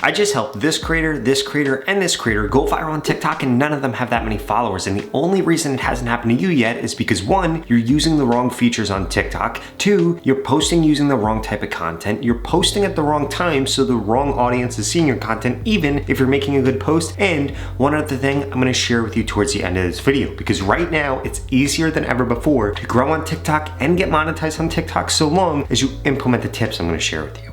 I just helped this creator, and this creator go viral on TikTok, and none of them have that many followers. And the only reason it hasn't happened to you yet is because 1, you're using the wrong features on TikTok. 2, you're posting using the wrong type of content. You're posting at the wrong time, so the wrong audience is seeing your content, even if you're making a good post. And one other thing I'm gonna share with you towards the end of this video, because right now it's easier than ever before to grow on TikTok and get monetized on TikTok so long as you implement the tips I'm gonna share with you.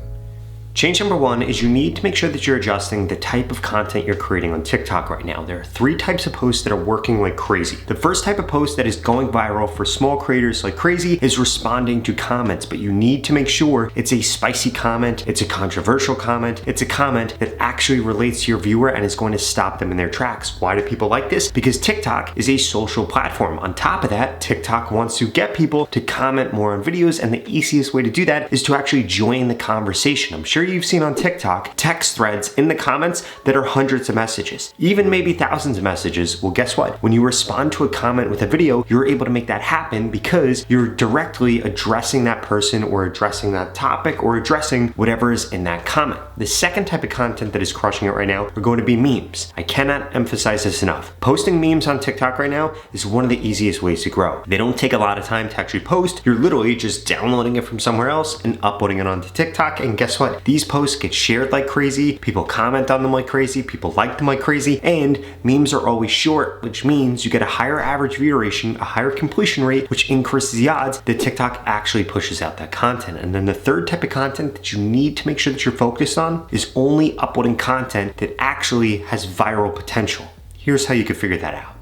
Change number 1 is you need to make sure that you're adjusting the type of content you're creating on TikTok right now. There are 3 types of posts that are working like crazy. The first type of post that is going viral for small creators like crazy is responding to comments, but you need to make sure it's a spicy comment, it's a controversial comment, it's a comment that actually relates to your viewer and is going to stop them in their tracks. Why do people like this? Because TikTok is a social platform. On top of that, TikTok wants to get people to comment more on videos, and the easiest way to do that is to actually join the conversation. I'm sure you've seen on TikTok text threads in the comments that are hundreds of messages, even maybe thousands of messages. Well, guess what? When you respond to a comment with a video, you're able to make that happen because you're directly addressing that person or addressing that topic or addressing whatever is in that comment. The second type of content that is crushing it right now are going to be memes. I cannot emphasize this enough. Posting memes on TikTok right now is one of the easiest ways to grow. They don't take a lot of time to actually post. You're literally just downloading it from somewhere else and uploading it onto TikTok, and guess what? These posts get shared like crazy, people comment on them like crazy, people like them like crazy, and memes are always short, which means you get a higher average view duration, a higher completion rate, which increases the odds that TikTok actually pushes out that content. And then the third type of content that you need to make sure that you're focused on is only uploading content that actually has viral potential. Here's how you can figure that out.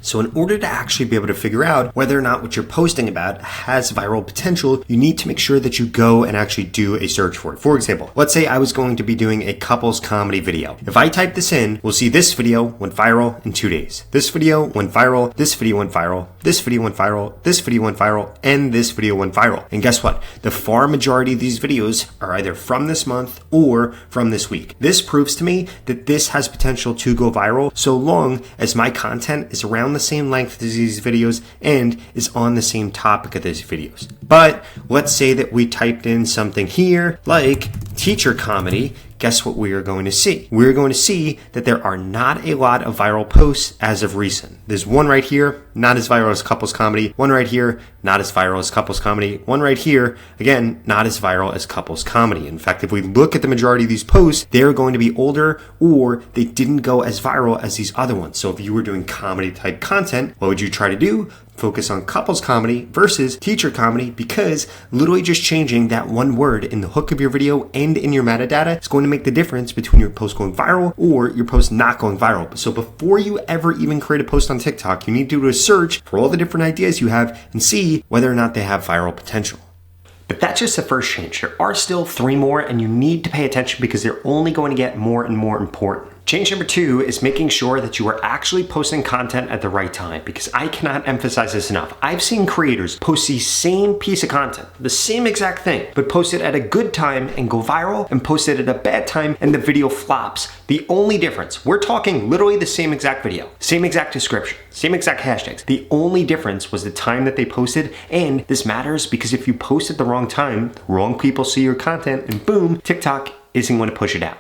So in order to actually be able to figure out whether or not what you're posting about has viral potential, you need to make sure that you go and actually do a search for it. For example, let's say I was going to be doing a couples comedy video. If I type this in, we'll see this video went viral in 2 days. This video went viral, this video went viral, this video went viral, this video went viral, and this video went viral. And guess what? The far majority of these videos are either from this month or from this week. This proves to me that this has potential to go viral so long as my content is around the same length as these videos and is on the same topic of these videos. But let's say that we typed in something here like teacher comedy. Guess what we are going to see? We're going to see that there are not a lot of viral posts as of recent. There's one right here, not as viral as couples comedy. One right here, not as viral as couples comedy. One right here, again, not as viral as couples comedy. In fact, if we look at the majority of these posts, they're going to be older or they didn't go as viral as these other ones. So if you were doing comedy type content, what would you try to do? Focus on couples comedy versus teacher comedy, because literally just changing that one word in the hook of your video and in your metadata is going to make the difference between your post going viral or your post not going viral. So before you ever even create a post on TikTok, you need to do a search for all the different ideas you have and see whether or not they have viral potential. But that's just the first change. There are still 3 more, and you need to pay attention because they're only going to get more and more important. Change number 2 is making sure that you are actually posting content at the right time, because I cannot emphasize this enough. I've seen creators post the same piece of content, the same exact thing, but post it at a good time and go viral, and post it at a bad time and the video flops. The only difference, we're talking literally the same exact video, same exact description, same exact hashtags. The only difference was the time that they posted, and this matters because if you post at the wrong time, the wrong people see your content, and boom, TikTok isn't going to push it out.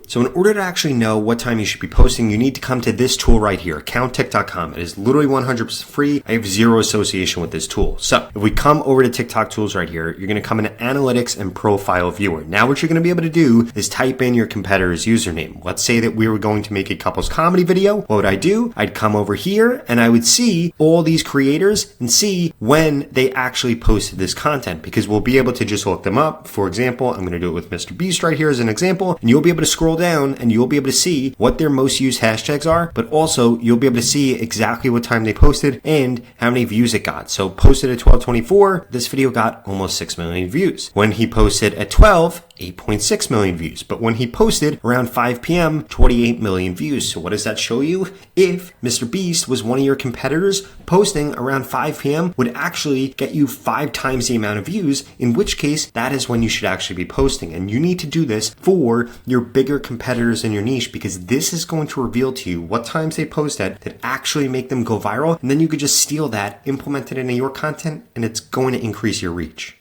So in order to actually know what time you should be posting, you need to come to this tool right here, CountTick.com. It is literally 100% free. I have zero association with this tool. So if we come over to TikTok tools right here, you're going to come into Analytics and Profile Viewer. Now what you're going to be able to do is type in your competitor's username. Let's say that we were going to make a couples comedy video. What would I do? I'd come over here and I would see all these creators and see when they actually posted this content, because we'll be able to just look them up. For example, I'm going to do it with Mr. Beast right here as an example, and you'll be able to scroll down and you'll be able to see what their most used hashtags are, but also you'll be able to see exactly what time they posted and how many views it got. So posted at 12:24, this video got almost 6 million views. When he posted at 12, 8.6 million views. But when he posted around 5 p.m., 28 million views. So what does that show you? If Mr. Beast was one of your competitors, posting around 5 p.m. would actually get you 5 times the amount of views, in which case that is when you should actually be posting. And you need to do this for your bigger competitors in your niche, because this is going to reveal to you what times they post at that actually make them go viral. And then you could just steal that, implement it into your content, and it's going to increase your reach.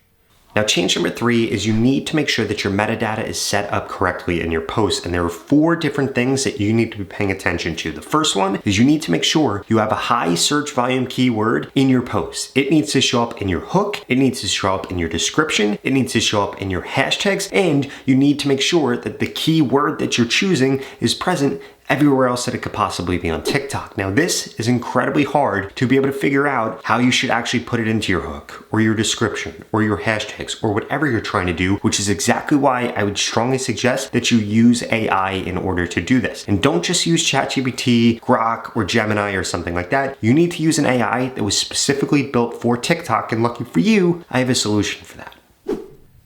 Now, change number 3 is you need to make sure that your metadata is set up correctly in your post. And there are 4 different things that you need to be paying attention to. The first one is you need to make sure you have a high search volume keyword in your post. It needs to show up in your hook. It needs to show up in your description. It needs to show up in your hashtags. And you need to make sure that the keyword that you're choosing is present everywhere else that it could possibly be on TikTok. Now, this is incredibly hard to be able to figure out how you should actually put it into your hook or your description or your hashtags or whatever you're trying to do, which is exactly why I would strongly suggest that you use AI in order to do this. And don't just use ChatGPT, Grok, or Gemini or something like that. You need to use an AI that was specifically built for TikTok, and lucky for you, I have a solution for that.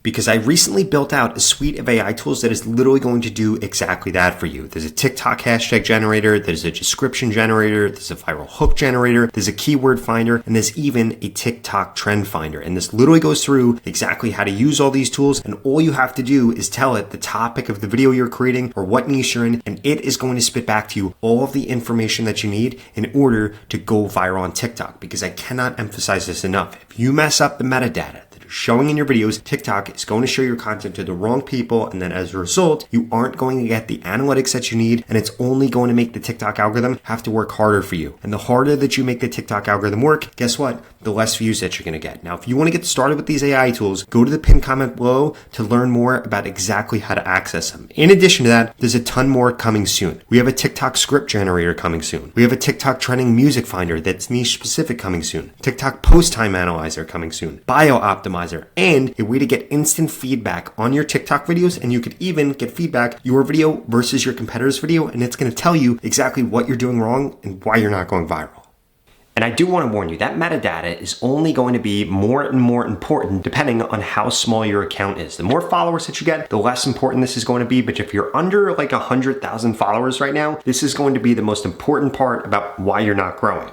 Because I recently built out a suite of AI tools that is literally going to do exactly that for you. There's a TikTok hashtag generator, there's a description generator, there's a viral hook generator, there's a keyword finder, and there's even a TikTok trend finder. And this literally goes through exactly how to use all these tools, and all you have to do is tell it the topic of the video you're creating or what niche you're in, and it is going to spit back to you all of the information that you need in order to go viral on TikTok. Because I cannot emphasize this enough. If you mess up the metadata showing in your videos, TikTok is going to show your content to the wrong people, and then as a result, you aren't going to get the analytics that you need, and it's only going to make the TikTok algorithm have to work harder for you. And the harder that you make the TikTok algorithm work, guess what? The less views that you're going to get. Now, if you want to get started with these AI tools, go to the pinned comment below to learn more about exactly how to access them. In addition to that, there's a ton more coming soon. We have a TikTok script generator coming soon. We have a TikTok trending music finder that's niche specific coming soon. TikTok post time analyzer coming soon. Bio optimizer, and a way to get instant feedback on your TikTok videos. And you could even get feedback your video versus your competitor's video, and it's going to tell you exactly what you're doing wrong and why you're not going viral. And I do want to warn you that metadata is only going to be more and more important depending on how small your account is. The more followers that you get, the less important this is going to be. But if you're under like 100,000 followers right now, this is going to be the most important part about why you're not growing.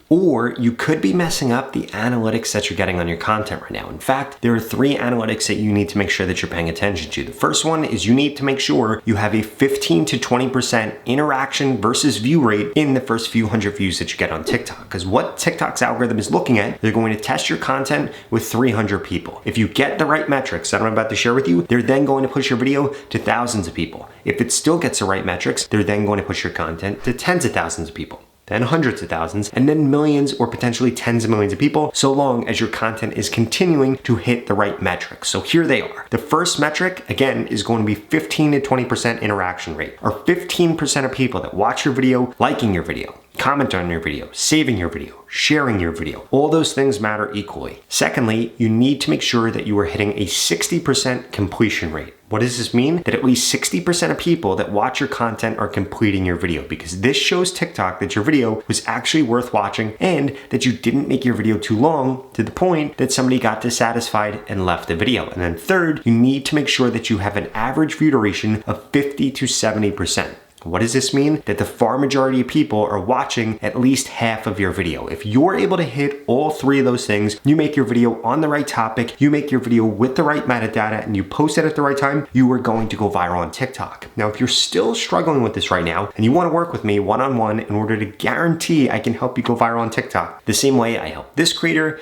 Or you could be messing up the analytics that you're getting on your content right now. In fact, there are 3 analytics that you need to make sure that you're paying attention to. The first one is you need to make sure you have a 15 to 20% interaction versus view rate in the first few hundred views that you get on TikTok. Because what TikTok's algorithm is looking at, they're going to test your content with 300 people. If you get the right metrics that I'm about to share with you, they're then going to push your video to thousands of people. If it still gets the right metrics, they're then going to push your content to tens of thousands of people, then hundreds of thousands, and then millions or potentially tens of millions of people, so long as your content is continuing to hit the right metrics. So here they are. The first metric, again, is going to be 15 to 20% interaction rate, or 15% of people that watch your video liking your video, comment on your video, saving your video, sharing your video. All those things matter equally. Secondly, you need to make sure that you are hitting a 60% completion rate. What does this mean? That at least 60% of people that watch your content are completing your video, because this shows TikTok that your video was actually worth watching and that you didn't make your video too long to the point that somebody got dissatisfied and left the video. And then third, you need to make sure that you have an average view duration of 50 to 70%. What does this mean? That the far majority of people are watching at least half of your video. If you're able to hit all 3 of those things, you make your video on the right topic, you make your video with the right metadata, and you post it at the right time, you are going to go viral on TikTok. Now, if you're still struggling with this right now and you want to work with me one-on-one in order to guarantee I can help you go viral on TikTok, the same way I help this creator,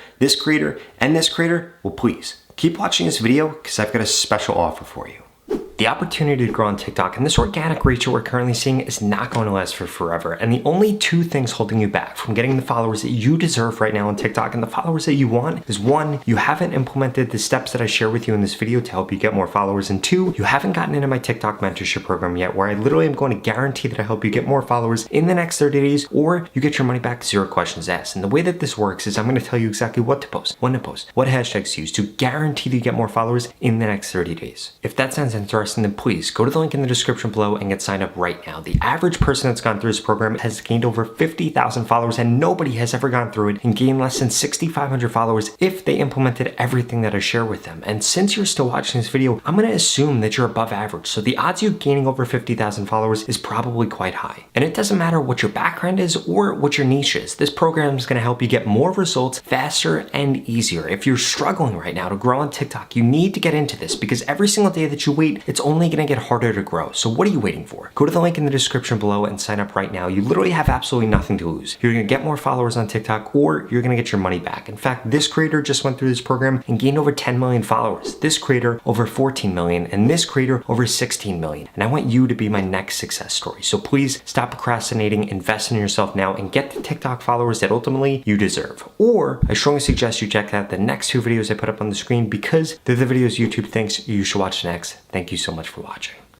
and this creator, well, please keep watching this video because I've got a special offer for you. The opportunity to grow on TikTok and this organic reach that we're currently seeing is not going to last for forever. And the only 2 things holding you back from getting the followers that you deserve right now on TikTok and the followers that you want is 1, you haven't implemented the steps that I share with you in this video to help you get more followers. And 2, you haven't gotten into my TikTok mentorship program yet, where I literally am going to guarantee that I help you get more followers in the next 30 days, or you get your money back, 0 questions asked. And the way that this works is I'm going to tell you exactly what to post, when to post, what hashtags to use to guarantee that you get more followers in the next 30 days. If that sounds interesting, then please go to the link in the description below and get signed up right now. The average person that's gone through this program has gained over 50,000 followers, and nobody has ever gone through it and gained less than 6,500 followers if they implemented everything that I share with them. And since you're still watching this video, I'm going to assume that you're above average. So the odds of you gaining over 50,000 followers is probably quite high. And it doesn't matter what your background is or what your niche is. This program is going to help you get more results faster and easier. If you're struggling right now to grow on TikTok, you need to get into this, because every single day that you wait, it's only gonna get harder to grow. So what are you waiting for? Go to the link in the description below and sign up right now. You literally have absolutely nothing to lose. You're gonna get more followers on TikTok, or you're gonna get your money back. In fact, this creator just went through this program and gained over 10 million followers. This creator over 14 million, and this creator over 16 million. And I want you to be my next success story. So please stop procrastinating, invest in yourself now, and get the TikTok followers that ultimately you deserve. Or I strongly suggest you check out the next 2 videos I put up on the screen, because they're the videos YouTube thinks you should watch next. Thank you so much for watching.